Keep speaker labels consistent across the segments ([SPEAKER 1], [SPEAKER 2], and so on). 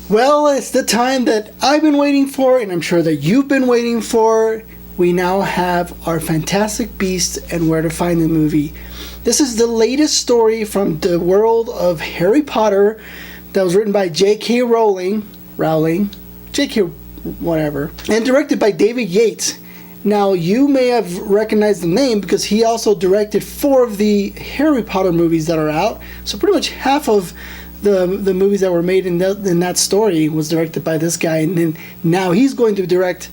[SPEAKER 1] Well, it's the time that I've been waiting for, and I'm sure that you've been waiting for. We now have our Fantastic Beasts and Where to Find the movie. This is the latest story from the world of Harry Potter that was written by J.K. Rowling, J.K. whatever, and directed by David Yates. Now, you may have recognized the name because he also directed 4 of the Harry Potter movies that are out. So pretty much half of the movies that were made in that story was directed by this guy. And then now he's going to direct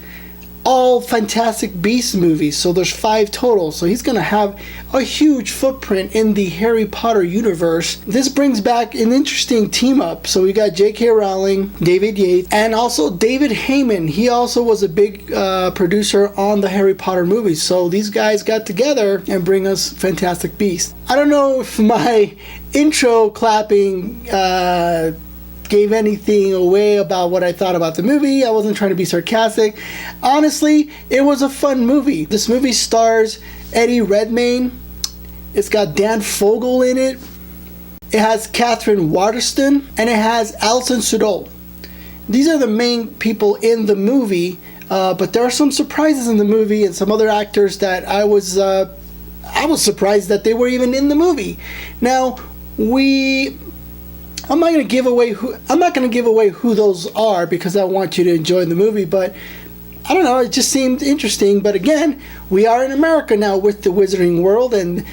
[SPEAKER 1] all Fantastic Beasts movies. So there's 5 total. So he's going to have a huge footprint in the Harry Potter universe. This brings back an interesting team up. So we got J.K. Rowling, David Yates, and also David Heyman. He also was a big producer on the Harry Potter movies. So these guys got together and bring us Fantastic Beasts. I don't know if my intro clapping gave anything away about what I thought about the movie. I wasn't trying to be sarcastic. Honestly, it was a fun movie. This movie stars Eddie Redmayne. It's got Dan Fogel in it. It has Catherine Waterston, and it has Alison Sudol. These are the main people in the movie, but there are some surprises in the movie and some other actors that I was surprised that they were even in the movie. Now, I'm not going to give away who those are because I want you to enjoy the movie, but I don't know, it just seemed interesting. But again, we are in America now with the Wizarding World, and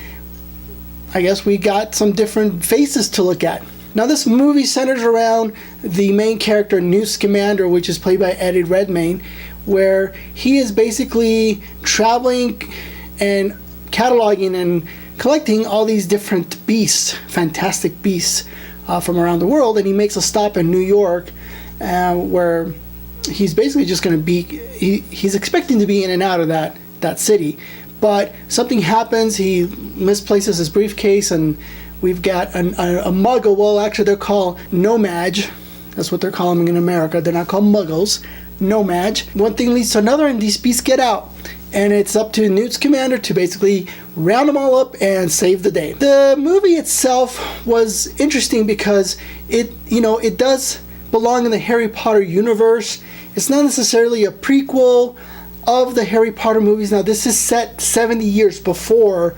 [SPEAKER 1] I guess we got some different faces to look at. Now, this movie centers around the main character, Newt Scamander, which is played by Eddie Redmayne, where he is basically traveling and cataloging and collecting all these different beasts, fantastic beasts, from around the world, and he makes a stop in New York, where he's basically just going to be, he's expecting to be in and out of that city, but something happens. He misplaces his briefcase, and we've got a muggle. Well, actually they're called no-maj. That's what they're calling them in America. They're not called muggles. No-maj. One thing leads to another, and these beasts get out. And it's up to Newt Scamander to basically round them all up and save the day. The movie itself was interesting because it does belong in the Harry Potter universe. It's not necessarily a prequel of the Harry Potter movies. Now, this is set 70 years before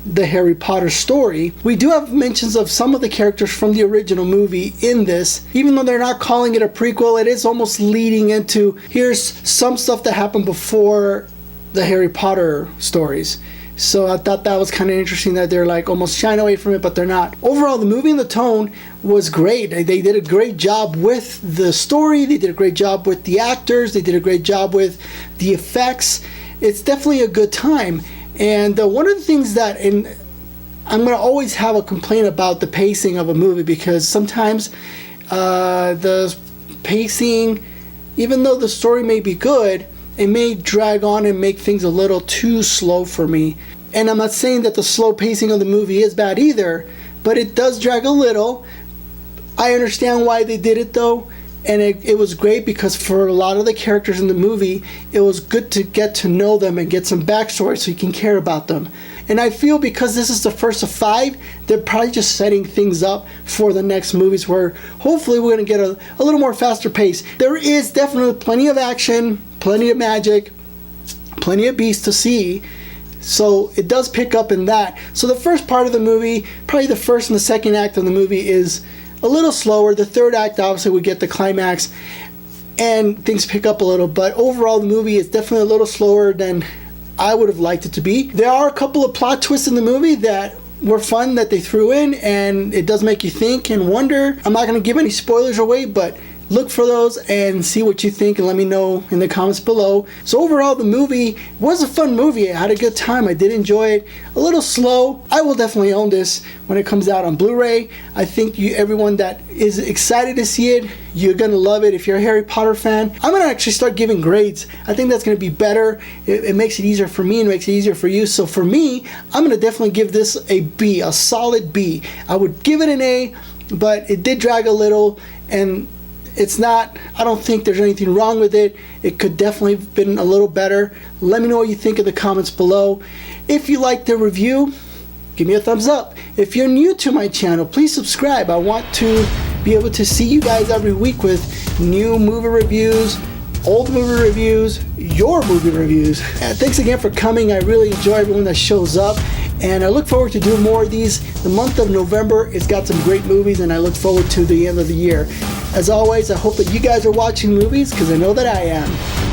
[SPEAKER 1] the Harry Potter story. We do have mentions of some of the characters from the original movie in this. Even though they're not calling it a prequel, it is almost leading into, here's some stuff that happened before the Harry Potter stories. So I thought that was kind of interesting that they're like almost shying away from it, but they're not. Overall, the movie and the tone was great. They did a great job with the story. They did a great job with the actors. They did a great job with the effects. It's definitely a good time. And one of the things that, and I'm going to always have a complaint about the pacing of a movie, because sometimes the pacing, even though the story may be good, it may drag on and make things a little too slow for me. And I'm not saying that the slow pacing of the movie is bad either, but it does drag a little. I understand why they did it though, and it was great because for a lot of the characters in the movie, it was good to get to know them and get some backstory so you can care about them. And I feel because this is the first of 5, they're probably just setting things up for the next movies where hopefully we're going to get a little more faster pace. There is definitely plenty of action, plenty of magic, plenty of beasts to see. So it does pick up in that. So the first part of the movie, probably the first and the second act of the movie is a little slower. The third act, obviously, we get the climax and things pick up a little. But overall, the movie is definitely a little slower than I would have liked it to be. There are a couple of plot twists in the movie that were fun that they threw in, and it does make you think and wonder. I'm not going to give any spoilers away, but look for those and see what you think and let me know in the comments below. So overall, the movie was a fun movie. I had a good time. I did enjoy it. A little slow. I will definitely own this when it comes out on Blu-ray. I think everyone that is excited to see it, you're going to love it. If you're a Harry Potter fan, I'm going to actually start giving grades. I think that's going to be better. It makes it easier for me and makes it easier for you. So for me, I'm going to definitely give this a B, a solid B. I would give it an A, but it did drag a little, and it's not, I don't think there's anything wrong with it. It could definitely have been a little better. Let me know what you think in the comments below. If you liked the review, give me a thumbs up. If you're new to my channel, please subscribe. I want to be able to see you guys every week with new movie reviews, old movie reviews, your movie reviews. And thanks again for coming. I really enjoy everyone that shows up, and I look forward to doing more of these. The month of November, it's got some great movies, and I look forward to the end of the year. As always, I hope that you guys are watching movies, because I know that I am.